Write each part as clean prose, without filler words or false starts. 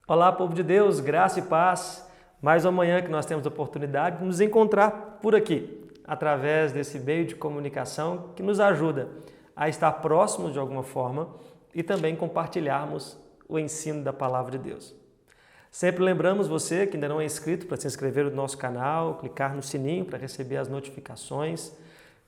Olá, povo de Deus, graça e paz. Mais uma manhã que nós temos a oportunidade de nos encontrar por aqui, através desse meio de comunicação que nos ajuda a estar próximos de alguma forma e também compartilharmos o ensino da Palavra de Deus. Sempre lembramos você que ainda não é inscrito para se inscrever no nosso canal, clicar no sininho para receber as notificações,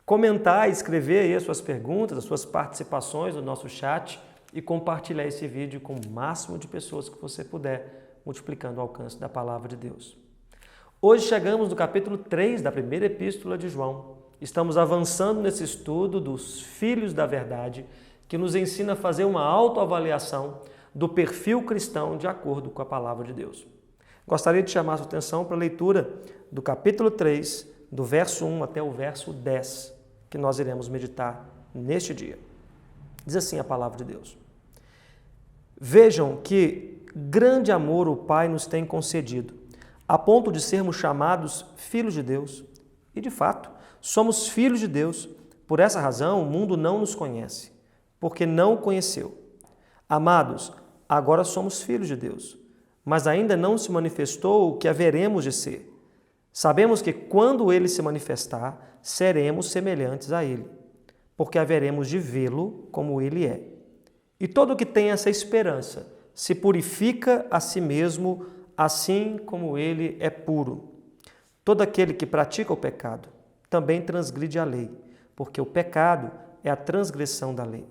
comentar e escrever aí as suas perguntas, as suas participações no nosso chat e compartilhar esse vídeo com o máximo de pessoas que você puder, multiplicando o alcance da Palavra de Deus. Hoje chegamos no capítulo 3 da primeira epístola de João. Estamos avançando nesse estudo dos filhos da verdade, que nos ensina a fazer uma autoavaliação do perfil cristão de acordo com a Palavra de Deus. Gostaria de chamar a sua atenção para a leitura do capítulo 3, do verso 1 até o verso 10, que nós iremos meditar neste dia. Diz assim a Palavra de Deus: Vejam que grande amor o Pai nos tem concedido, a ponto de sermos chamados filhos de Deus. E, de fato, somos filhos de Deus. Por essa razão, o mundo não nos conhece, porque não o conheceu. Amados, agora somos filhos de Deus, mas ainda não se manifestou o que haveremos de ser. Sabemos que quando Ele se manifestar, seremos semelhantes a Ele, porque haveremos de vê-lo como Ele é. E todo o que tem essa esperança se purifica a si mesmo, assim como Ele é puro. Todo aquele que pratica o pecado também transgride a lei, porque o pecado é a transgressão da lei.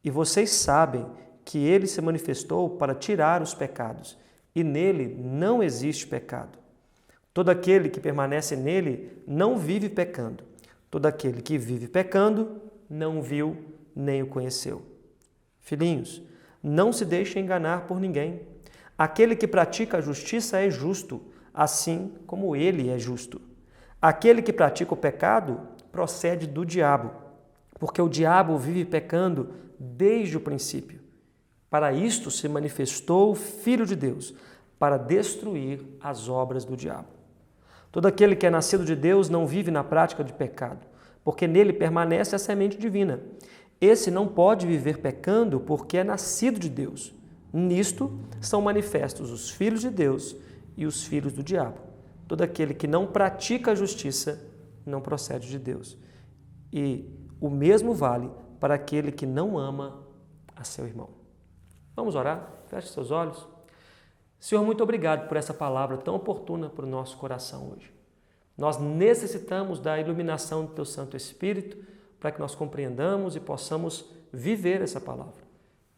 E vocês sabem que Ele se manifestou para tirar os pecados, e nele não existe pecado. Todo aquele que permanece nele não vive pecando. Todo aquele que vive pecando não viu nem o conheceu. Filhinhos, não se deixem enganar por ninguém. Aquele que pratica a justiça é justo, assim como ele é justo. Aquele que pratica o pecado procede do diabo, porque o diabo vive pecando desde o princípio. Para isto se manifestou o Filho de Deus, para destruir as obras do diabo. Todo aquele que é nascido de Deus não vive na prática de pecado, porque nele permanece a semente divina. Esse não pode viver pecando porque é nascido de Deus. Nisto são manifestos os filhos de Deus e os filhos do diabo. Todo aquele que não pratica a justiça não procede de Deus. E o mesmo vale para aquele que não ama a seu irmão. Vamos orar? Feche seus olhos. Senhor, muito obrigado por essa palavra tão oportuna para o nosso coração hoje. Nós necessitamos da iluminação do Teu Santo Espírito para que nós compreendamos e possamos viver essa palavra.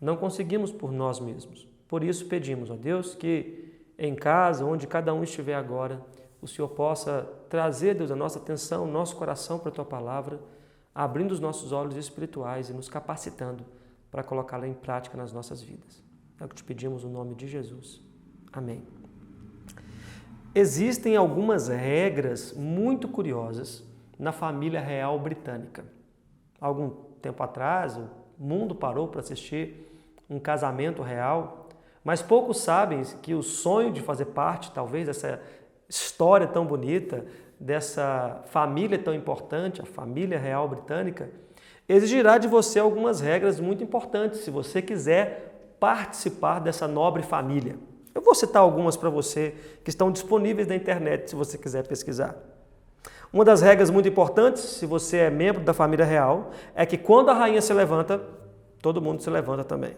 Não conseguimos por nós mesmos. Por isso pedimos, ó Deus, que em casa, onde cada um estiver agora, o Senhor possa trazer, Deus, a nossa atenção, o nosso coração para a Tua palavra, abrindo os nossos olhos espirituais e nos capacitando para colocá-la em prática nas nossas vidas. É o que te pedimos no nome de Jesus. Amém. Existem algumas regras muito curiosas na família real britânica. Algum tempo atrás, o mundo parou para assistir um casamento real, mas poucos sabem que o sonho de fazer parte, talvez, dessa história tão bonita, dessa família tão importante, a família real britânica, exigirá de você algumas regras muito importantes, se você quiser participar dessa nobre família. Eu vou citar algumas para você que estão disponíveis na internet, se você quiser pesquisar. Uma das regras muito importantes, se você é membro da família real, é que quando a rainha se levanta, todo mundo se levanta também.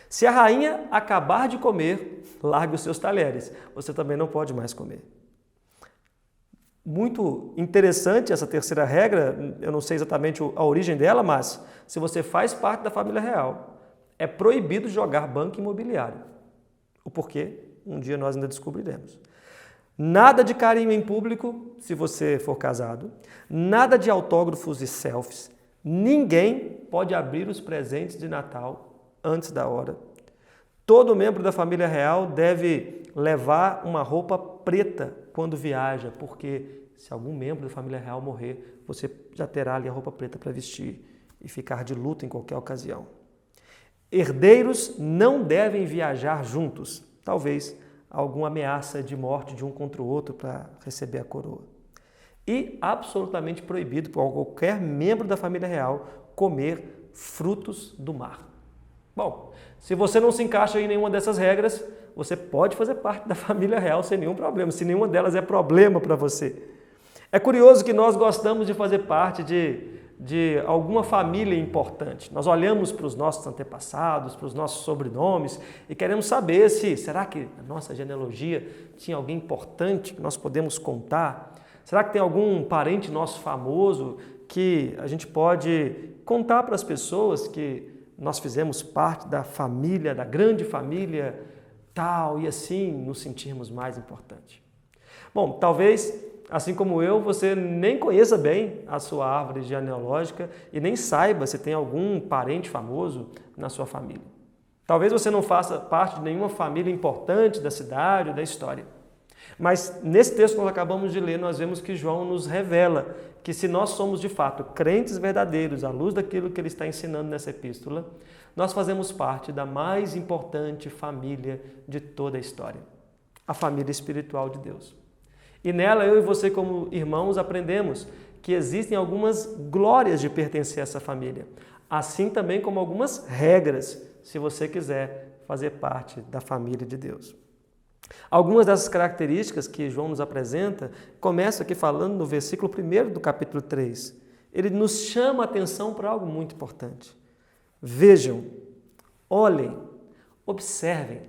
Se a rainha acabar de comer, largue os seus talheres. Você também não pode mais comer. Muito interessante essa terceira regra, eu não sei exatamente a origem dela, mas se você faz parte da família real, é proibido jogar banco imobiliário. O porquê? Um dia nós ainda descobriremos. Nada de carinho em público, se você for casado. Nada de autógrafos e selfies. Ninguém pode abrir os presentes de Natal antes da hora. Todo membro da família real deve levar uma roupa preta quando viaja, porque se algum membro da família real morrer, você já terá ali a roupa preta para vestir e ficar de luto em qualquer ocasião. Herdeiros não devem viajar juntos, talvez alguma ameaça de morte de um contra o outro para receber a coroa. E absolutamente proibido por qualquer membro da família real comer frutos do mar. Bom, se você não se encaixa em nenhuma dessas regras, você pode fazer parte da família real sem nenhum problema, se nenhuma delas é problema para você. É curioso que nós gostamos de fazer parte de alguma família importante. Nós olhamos para os nossos antepassados, para os nossos sobrenomes e queremos saber será que na nossa genealogia tinha alguém importante que nós podemos contar? Será que tem algum parente nosso famoso que a gente pode contar para as pessoas que nós fizemos parte da família, da grande família tal, e assim nos sentirmos mais importantes? Bom, talvez, assim como eu, você nem conheça bem a sua árvore genealógica e nem saiba se tem algum parente famoso na sua família. Talvez você não faça parte de nenhuma família importante da cidade ou da história. Mas nesse texto que nós acabamos de ler, nós vemos que João nos revela que se nós somos de fato crentes verdadeiros, à luz daquilo que ele está ensinando nessa epístola, nós fazemos parte da mais importante família de toda a história, a família espiritual de Deus. E nela, eu e você como irmãos aprendemos que existem algumas glórias de pertencer a essa família, assim também como algumas regras, se você quiser fazer parte da família de Deus. Algumas dessas características que João nos apresenta, começa aqui falando no versículo 1 do capítulo 3. Ele nos chama a atenção para algo muito importante. Vejam, olhem, observem,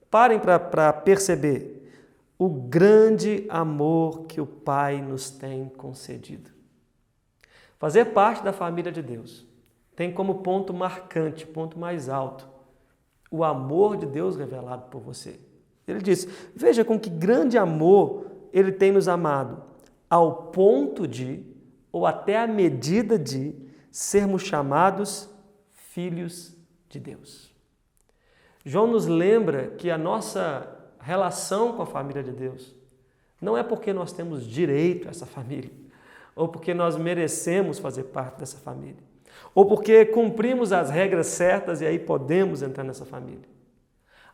parem para perceber o grande amor que o Pai nos tem concedido. Fazer parte da família de Deus tem como ponto marcante, ponto mais alto, o amor de Deus revelado por você. Ele diz, veja com que grande amor Ele tem nos amado, ao ponto de, ou até a medida de, sermos chamados filhos de Deus. João nos lembra que a nossa relação com a família de Deus não é porque nós temos direito a essa família, ou porque nós merecemos fazer parte dessa família, ou porque cumprimos as regras certas e aí podemos entrar nessa família.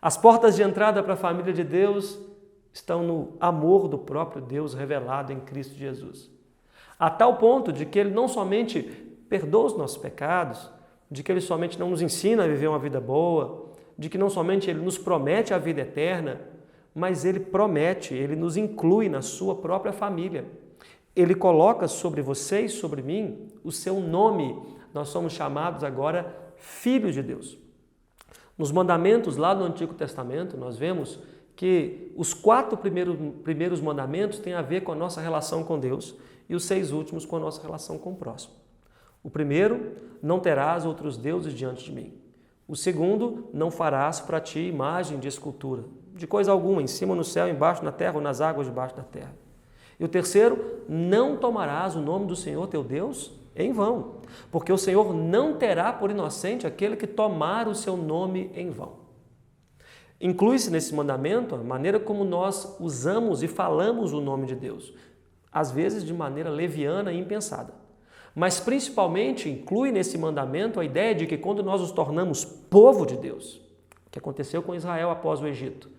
As portas de entrada para a família de Deus estão no amor do próprio Deus revelado em Cristo Jesus. A tal ponto de que Ele não somente perdoa os nossos pecados, de que Ele somente não nos ensina a viver uma vida boa, de que não somente Ele nos promete a vida eterna, mas Ele promete, Ele nos inclui na sua própria família. Ele coloca sobre você e sobre mim o seu nome. Nós somos chamados agora filhos de Deus. Nos mandamentos lá do Antigo Testamento, nós vemos que os 4 primeiros mandamentos têm a ver com a nossa relação com Deus e os 6 últimos com a nossa relação com o próximo. O primeiro, não terás outros deuses diante de mim. O segundo, não farás para ti imagem de escultura, de coisa alguma, em cima no céu, embaixo na terra ou nas águas debaixo da terra. E o terceiro, não tomarás o nome do Senhor teu Deus em vão, porque o Senhor não terá por inocente aquele que tomar o seu nome em vão. Inclui-se nesse mandamento a maneira como nós usamos e falamos o nome de Deus, às vezes de maneira leviana e impensada. Mas principalmente inclui nesse mandamento a ideia de que quando nós nos tornamos povo de Deus, o que aconteceu com Israel após o Egito,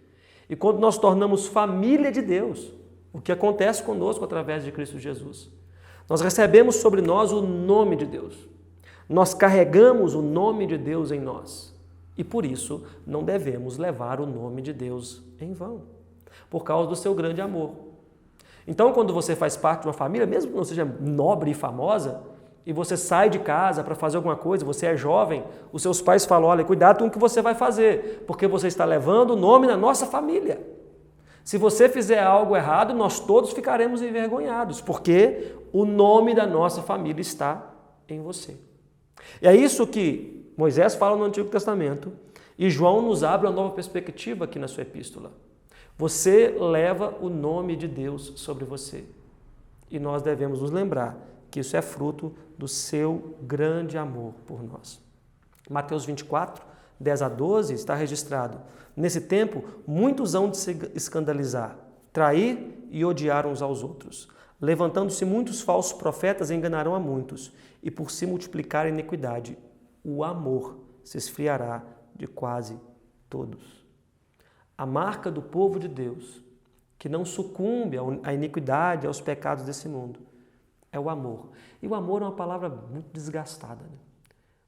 e quando nós tornamos família de Deus, o que acontece conosco através de Cristo Jesus, nós recebemos sobre nós o nome de Deus. Nós carregamos o nome de Deus em nós. E por isso não devemos levar o nome de Deus em vão, por causa do seu grande amor. Então, quando você faz parte de uma família, mesmo que não seja nobre e famosa, e você sai de casa para fazer alguma coisa, você é jovem, os seus pais falam, olha, cuidado com o que você vai fazer, porque você está levando o nome da nossa família. Se você fizer algo errado, nós todos ficaremos envergonhados, porque o nome da nossa família está em você. E é isso que Moisés fala no Antigo Testamento e João nos abre uma nova perspectiva aqui na sua epístola. Você leva o nome de Deus sobre você. E nós devemos nos lembrar que isso é fruto do seu grande amor por nós. Mateus 24, 10 a 12 está registrado. Nesse tempo, muitos hão de se escandalizar, trair e odiar uns aos outros. Levantando-se muitos falsos profetas enganarão a muitos, e por se multiplicar a iniquidade, o amor se esfriará de quase todos. A marca do povo de Deus, que não sucumbe à iniquidade, aos pecados desse mundo, é o amor. E o amor é uma palavra muito desgastada, né?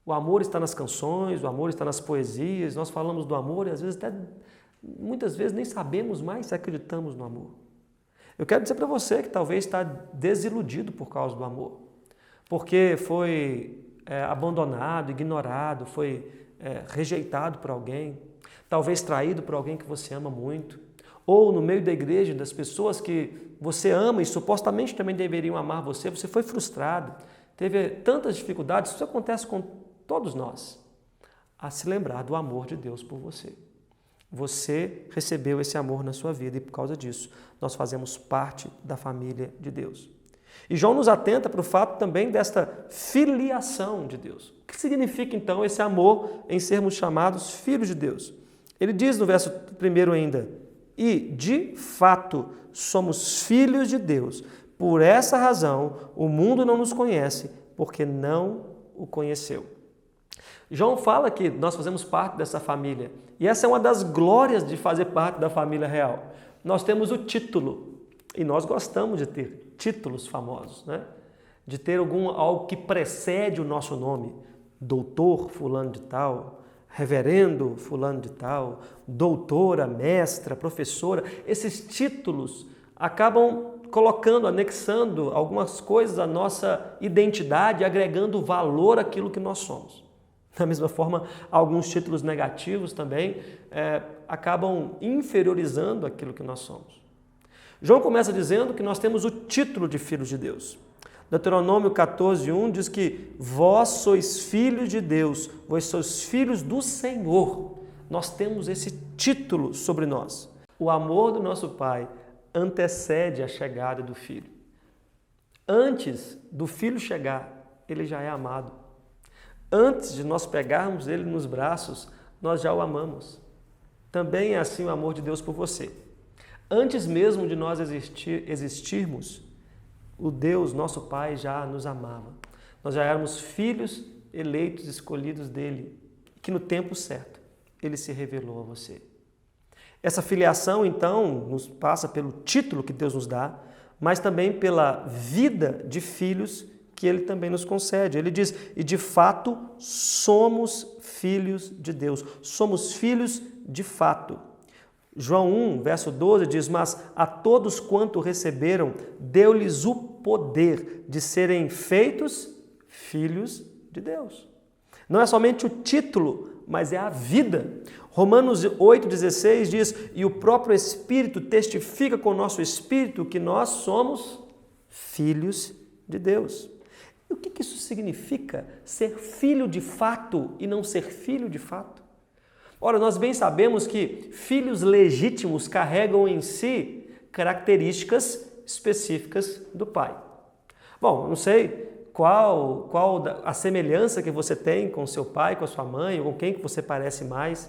O amor está nas canções, o amor está nas poesias, nós falamos do amor e às vezes muitas vezes nem sabemos mais se acreditamos no amor. Eu quero dizer para você que talvez está desiludido por causa do amor, porque foi abandonado, ignorado, foi rejeitado por alguém, talvez traído por alguém que você ama muito, ou no meio da igreja, das pessoas que você ama e supostamente também deveriam amar você, você foi frustrado, teve tantas dificuldades. Isso acontece com todos nós, a se lembrar do amor de Deus por você. Você recebeu esse amor na sua vida e por causa disso nós fazemos parte da família de Deus. E João nos atenta para o fato também desta filiação de Deus. O que significa então esse amor em sermos chamados filhos de Deus? Ele diz no verso 1 ainda: e de fato somos filhos de Deus. Por essa razão o mundo não nos conhece, porque não o conheceu. João fala que nós fazemos parte dessa família. E essa é uma das glórias de fazer parte da família real. Nós temos o título. E nós gostamos de ter títulos famosos, né? De ter algo que precede o nosso nome. Doutor fulano de tal, reverendo fulano de tal, doutora, mestra, professora. Esses títulos acabam anexando algumas coisas à nossa identidade, agregando valor àquilo que nós somos. Da mesma forma, alguns títulos negativos também acabam inferiorizando aquilo que nós somos. João começa dizendo que nós temos o título de filhos de Deus. Deuteronômio 14:1 diz que vós sois filhos de Deus, vós sois filhos do Senhor. Nós temos esse título sobre nós. O amor do nosso Pai antecede a chegada do Filho. Antes do Filho chegar, ele já é amado. Antes de nós pegarmos ele nos braços, nós já o amamos. Também é assim o amor de Deus por você. Antes mesmo de nós existirmos, o Deus, nosso Pai, já nos amava. Nós já éramos filhos eleitos, escolhidos dele, que no tempo certo ele se revelou a você. Essa filiação, então, nos passa pelo título que Deus nos dá, mas também pela vida de filhos que ele também nos concede. Ele diz: e de fato somos filhos de Deus. Somos filhos de fato. João 1, verso 12 diz: mas a todos quanto receberam, deu-lhes o poder de serem feitos filhos de Deus. Não é somente o título, mas é a vida. Romanos 8,16 diz: e o próprio Espírito testifica com o nosso Espírito que nós somos filhos de Deus. E o que isso significa? Ser filho de fato e não ser filho de fato? Ora, nós bem sabemos que filhos legítimos carregam em si características específicas do pai. Bom, não sei qual a semelhança que você tem com seu pai, com a sua mãe, ou com quem que você parece mais,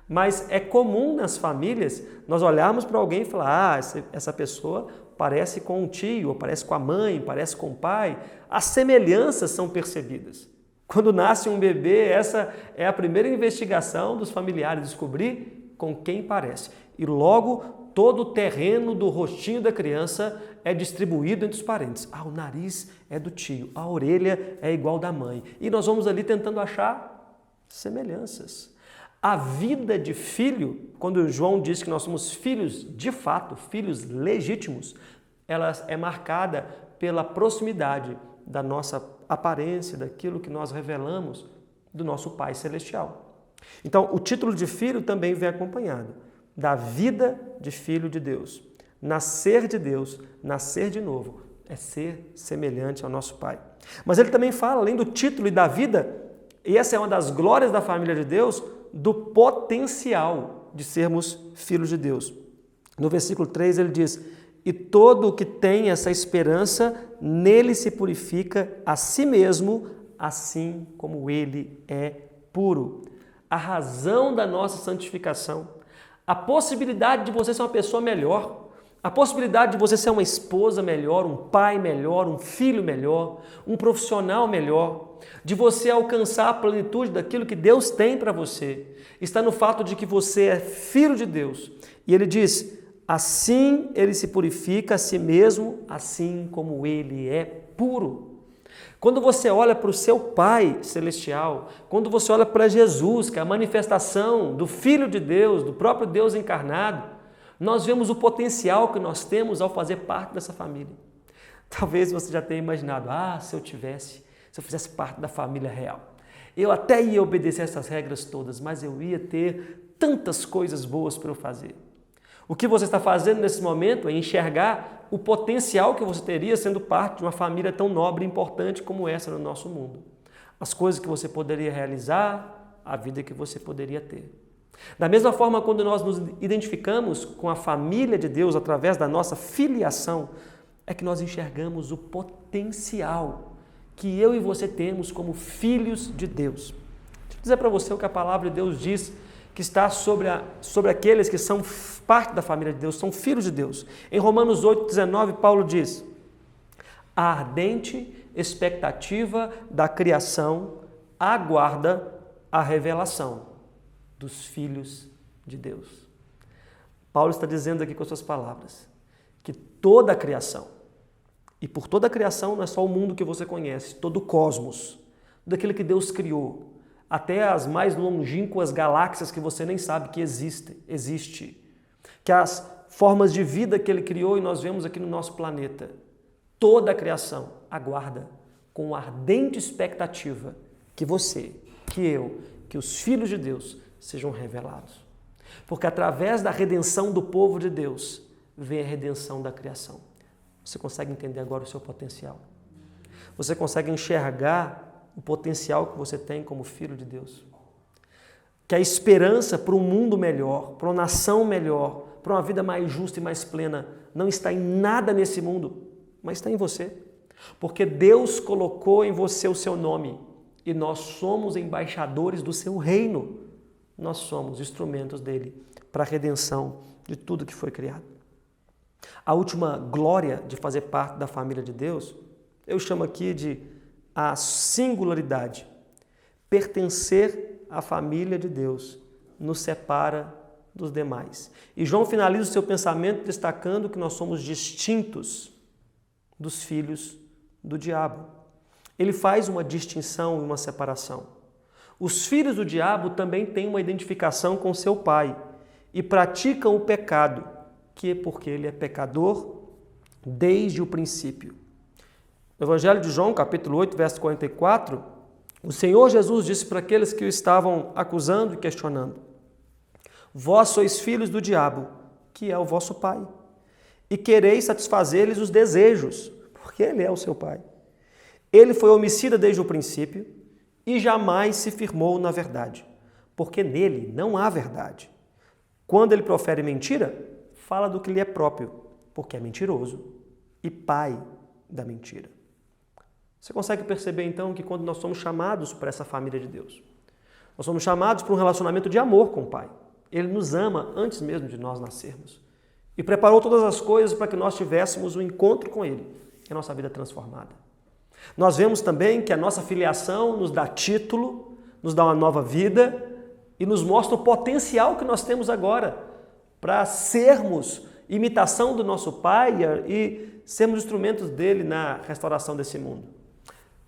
mas é comum nas famílias nós olharmos para alguém e falar: essa pessoa parece com um tio, ou parece com a mãe, parece com o pai. As semelhanças são percebidas. Quando nasce um bebê, essa é a primeira investigação dos familiares, descobrir com quem parece. E logo todo o terreno do rostinho da criança é distribuído entre os parentes. O nariz é do tio, a orelha é igual da mãe. E nós vamos ali tentando achar semelhanças. A vida de filho, quando João diz que nós somos filhos de fato, filhos legítimos, ela é marcada pela proximidade da nossa aparência, daquilo que nós revelamos do nosso Pai Celestial. Então, o título de filho também vem acompanhado da vida de filho de Deus. Nascer de Deus, nascer de novo, é ser semelhante ao nosso Pai. Mas ele também fala, além do título e da vida, e essa é uma das glórias da família de Deus, do potencial de sermos filhos de Deus. No versículo 3 ele diz: e todo o que tem essa esperança, nele se purifica a si mesmo, assim como ele é puro. A razão da nossa santificação, a possibilidade de você ser uma pessoa melhor, a possibilidade de você ser uma esposa melhor, um pai melhor, um filho melhor, um profissional melhor, de você alcançar a plenitude daquilo que Deus tem para você, está no fato de que você é filho de Deus. E ele diz: assim ele se purifica a si mesmo, assim como ele é puro. Quando você olha para o seu Pai Celestial, quando você olha para Jesus, que é a manifestação do Filho de Deus, do próprio Deus encarnado, nós vemos o potencial que nós temos ao fazer parte dessa família. Talvez você já tenha imaginado, se eu fizesse parte da família real, eu até ia obedecer essas regras todas, mas eu ia ter tantas coisas boas para eu fazer. O que você está fazendo nesse momento é enxergar o potencial que você teria sendo parte de uma família tão nobre e importante como essa no nosso mundo. As coisas que você poderia realizar, a vida que você poderia ter. Da mesma forma, quando nós nos identificamos com a família de Deus através da nossa filiação, é que nós enxergamos o potencial que eu e você temos como filhos de Deus. Deixa eu dizer para você o que a palavra de Deus diz, que está sobre aqueles que são parte da família de Deus, são filhos de Deus. Em Romanos 8,19, Paulo diz: a ardente expectativa da criação aguarda a revelação dos filhos de Deus. Paulo está dizendo aqui com as suas palavras que toda a criação, e por toda a criação não é só o mundo que você conhece, todo o cosmos, tudo aquilo que Deus criou, até as mais longínquas galáxias que você nem sabe que existe, que as formas de vida que Ele criou e nós vemos aqui no nosso planeta, toda a criação aguarda com ardente expectativa que você, que eu, que os filhos de Deus sejam revelados. Porque através da redenção do povo de Deus vem a redenção da criação. Você consegue entender agora o seu potencial? Você consegue enxergar o potencial que você tem como filho de Deus? Que a esperança para um mundo melhor, para uma nação melhor, para uma vida mais justa e mais plena, não está em nada nesse mundo, mas está em você. Porque Deus colocou em você o seu nome e nós somos embaixadores do seu reino. Nós somos instrumentos dele para a redenção de tudo que foi criado. A última glória de fazer parte da família de Deus, eu chamo aqui de a singularidade. Pertencer à família de Deus nos separa dos demais. E João finaliza o seu pensamento destacando que nós somos distintos dos filhos do diabo. Ele faz uma distinção e uma separação. Os filhos do diabo também têm uma identificação com seu pai e praticam o pecado, que é porque ele é pecador desde o princípio. No Evangelho de João, capítulo 8, verso 44, o Senhor Jesus disse para aqueles que o estavam acusando e questionando: vós sois filhos do diabo, que é o vosso pai, e quereis satisfazer-lhes os desejos, porque ele é o seu pai. Ele foi homicida desde o princípio e jamais se firmou na verdade, porque nele não há verdade. Quando ele profere mentira, fala do que lhe é próprio, porque é mentiroso e pai da mentira. Você consegue perceber então que quando nós somos chamados para essa família de Deus, nós somos chamados para um relacionamento de amor com o Pai. Ele nos ama antes mesmo de nós nascermos e preparou todas as coisas para que nós tivéssemos um encontro com Ele e a nossa vida transformada. Nós vemos também que a nossa filiação nos dá título, nos dá uma nova vida e nos mostra o potencial que nós temos agora para sermos imitação do nosso Pai e sermos instrumentos dele na restauração desse mundo.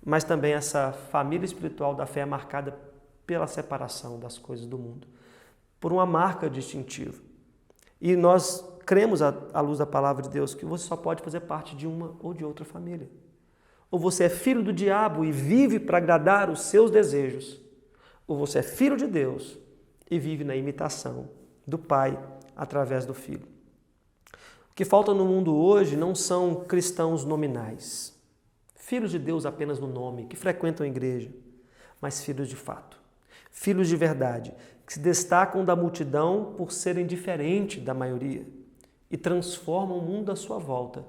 Mas também essa família espiritual da fé é marcada pela separação das coisas do mundo, por uma marca distintiva. E nós cremos, à luz da palavra de Deus, que você só pode fazer parte de uma ou de outra família. Ou você é filho do diabo e vive para agradar os seus desejos, ou você é filho de Deus e vive na imitação do Pai através do Filho. O que falta no mundo hoje não são cristãos nominais, filhos de Deus apenas no nome, que frequentam a igreja, mas filhos de fato, filhos de verdade, que se destacam da multidão por serem diferentes da maioria e transformam o mundo à sua volta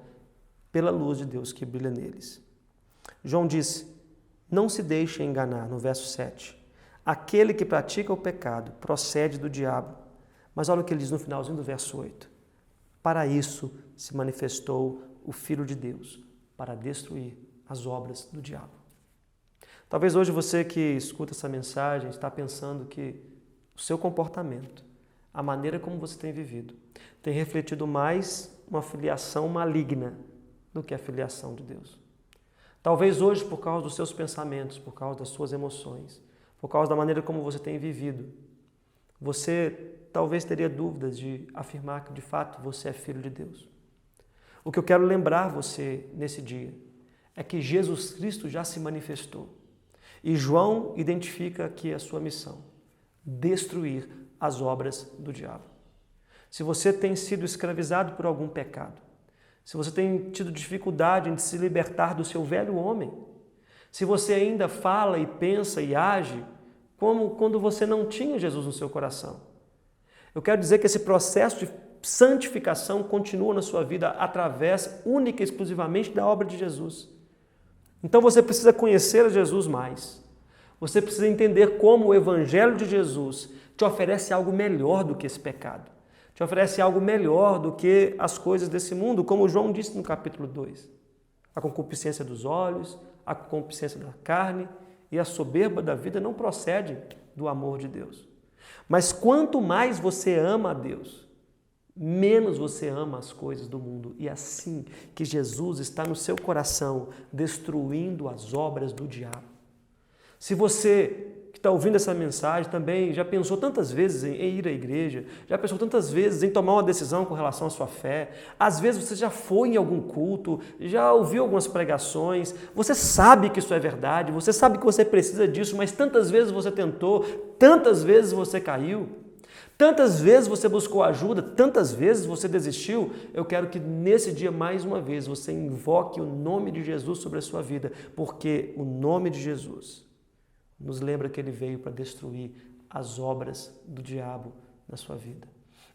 pela luz de Deus que brilha neles. João disse: não se deixe enganar, no verso 7. Aquele que pratica o pecado procede do diabo. Mas olha o que ele diz no finalzinho do verso 8. Para isso se manifestou o Filho de Deus, para destruir as obras do diabo. Talvez hoje você que escuta essa mensagem está pensando que o seu comportamento, a maneira como você tem vivido, tem refletido mais uma filiação maligna do que a filiação de Deus. Talvez hoje, por causa dos seus pensamentos, por causa das suas emoções, por causa da maneira como você tem vivido, você talvez teria dúvidas de afirmar que de fato você é filho de Deus. O que eu quero lembrar você nesse dia é que Jesus Cristo já se manifestou. E João identifica aqui a sua missão: destruir as obras do diabo. Se você tem sido escravizado por algum pecado, se você tem tido dificuldade em se libertar do seu velho homem, se você ainda fala e pensa e age como quando você não tinha Jesus no seu coração, eu quero dizer que esse processo de santificação continua na sua vida através única e exclusivamente da obra de Jesus. Então você precisa conhecer a Jesus mais. Você precisa entender como o Evangelho de Jesus te oferece algo melhor do que esse pecado. Te oferece algo melhor do que as coisas desse mundo, como João disse no capítulo 2. A concupiscência dos olhos, a concupiscência da carne e a soberba da vida não procede do amor de Deus. Mas quanto mais você ama a Deus, menos você ama as coisas do mundo. E assim que Jesus está no seu coração, destruindo as obras do diabo. Se você que está ouvindo essa mensagem também já pensou tantas vezes em ir à igreja, já pensou tantas vezes em tomar uma decisão com relação à sua fé, às vezes você já foi em algum culto, já ouviu algumas pregações, você sabe que isso é verdade, você sabe que você precisa disso, mas tantas vezes você tentou, tantas vezes você caiu, tantas vezes você buscou ajuda, tantas vezes você desistiu. Eu quero que nesse dia, mais uma vez, você invoque o nome de Jesus sobre a sua vida, porque o nome de Jesus nos lembra que ele veio para destruir as obras do diabo na sua vida.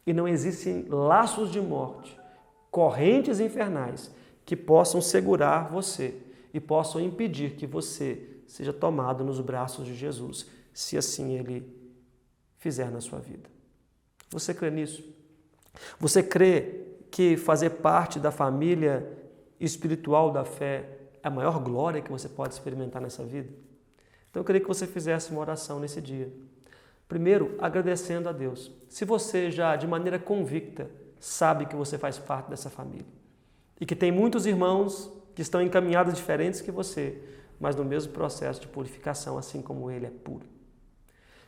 E não existem laços de morte, correntes infernais que possam segurar você e possam impedir que você seja tomado nos braços de Jesus, se assim ele fizer na sua vida. Você crê nisso? Você crê que fazer parte da família espiritual da fé é a maior glória que você pode experimentar nessa vida? Então eu queria que você fizesse uma oração nesse dia. Primeiro, agradecendo a Deus. Se você já, de maneira convicta, sabe que você faz parte dessa família e que tem muitos irmãos que estão encaminhados diferentes que você, mas no mesmo processo de purificação, assim como ele é puro.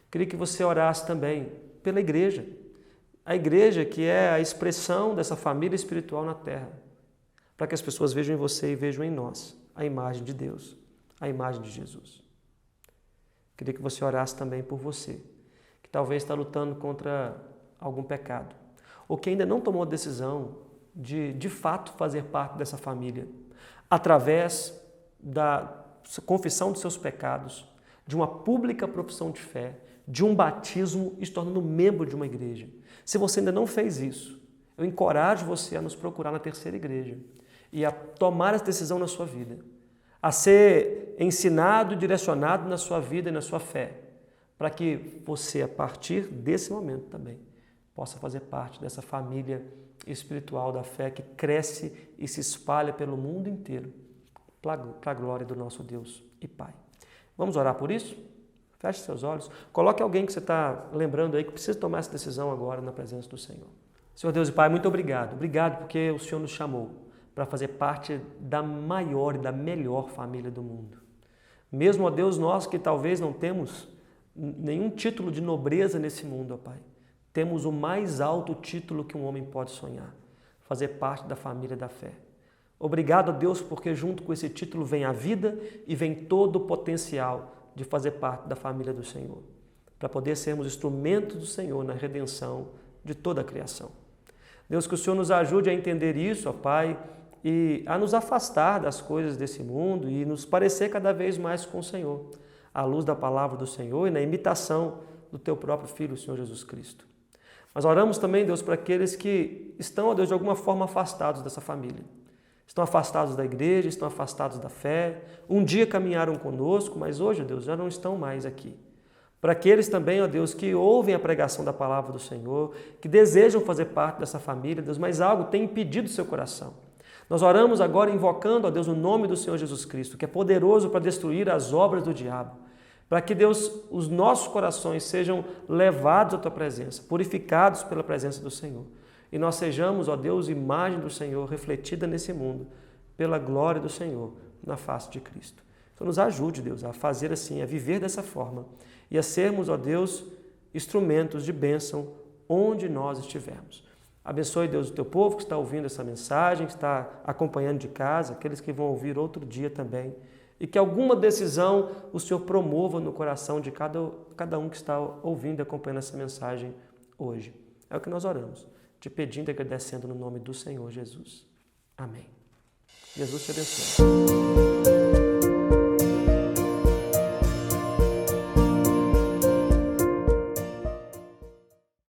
Queria que você orasse também pela igreja. A igreja que é a expressão dessa família espiritual na terra, para que as pessoas vejam em você e vejam em nós a imagem de Deus, a imagem de Jesus. Queria que você orasse também por você, que talvez está lutando contra algum pecado, ou que ainda não tomou a decisão de fato fazer parte dessa família, através da confissão dos seus pecados, de uma pública profissão de fé, de um batismo e se tornando membro de uma igreja. Se você ainda não fez isso, eu encorajo você a nos procurar na terceira igreja e a tomar essa decisão na sua vida, a ser ensinado e direcionado na sua vida e na sua fé, para que você, a partir desse momento também, possa fazer parte dessa família espiritual da fé que cresce e se espalha pelo mundo inteiro, para a glória do nosso Deus e Pai. Vamos orar por isso? Feche seus olhos, coloque alguém que você está lembrando aí que precisa tomar essa decisão agora na presença do Senhor. Senhor Deus e Pai, muito obrigado. Obrigado porque o Senhor nos chamou para fazer parte da maior e da melhor família do mundo. Mesmo, ó Deus, nós que talvez não temos nenhum título de nobreza nesse mundo, ó Pai, temos o mais alto título que um homem pode sonhar, fazer parte da família da fé. Obrigado, ó Deus, porque junto com esse título vem a vida e vem todo o potencial de fazer parte da família do Senhor, para poder sermos instrumentos do Senhor na redenção de toda a criação. Deus, que o Senhor nos ajude a entender isso, ó Pai, e a nos afastar das coisas desse mundo e nos parecer cada vez mais com o Senhor, à luz da palavra do Senhor e na imitação do Teu próprio Filho, o Senhor Jesus Cristo. Mas oramos também, Deus, para aqueles que estão, ó Deus, de alguma forma afastados dessa família. Estão afastados da igreja, estão afastados da fé. Um dia caminharam conosco, mas hoje, ó Deus, já não estão mais aqui. Para aqueles também, ó Deus, que ouvem a pregação da palavra do Senhor, que desejam fazer parte dessa família, Deus, mas algo tem impedido o seu coração. Nós oramos agora invocando, ó Deus, o nome do Senhor Jesus Cristo, que é poderoso para destruir as obras do diabo, para que, Deus, os nossos corações sejam levados à Tua presença, purificados pela presença do Senhor. E nós sejamos, ó Deus, imagem do Senhor refletida nesse mundo, pela glória do Senhor, na face de Cristo. Então nos ajude, Deus, a fazer assim, a viver dessa forma e a sermos, ó Deus, instrumentos de bênção onde nós estivermos. Abençoe, Deus, o teu povo que está ouvindo essa mensagem, que está acompanhando de casa, aqueles que vão ouvir outro dia também. E que alguma decisão o Senhor promova no coração de cada um que está ouvindo e acompanhando essa mensagem hoje. É o que nós oramos, te pedindo e agradecendo no nome do Senhor Jesus. Amém. Jesus te abençoe.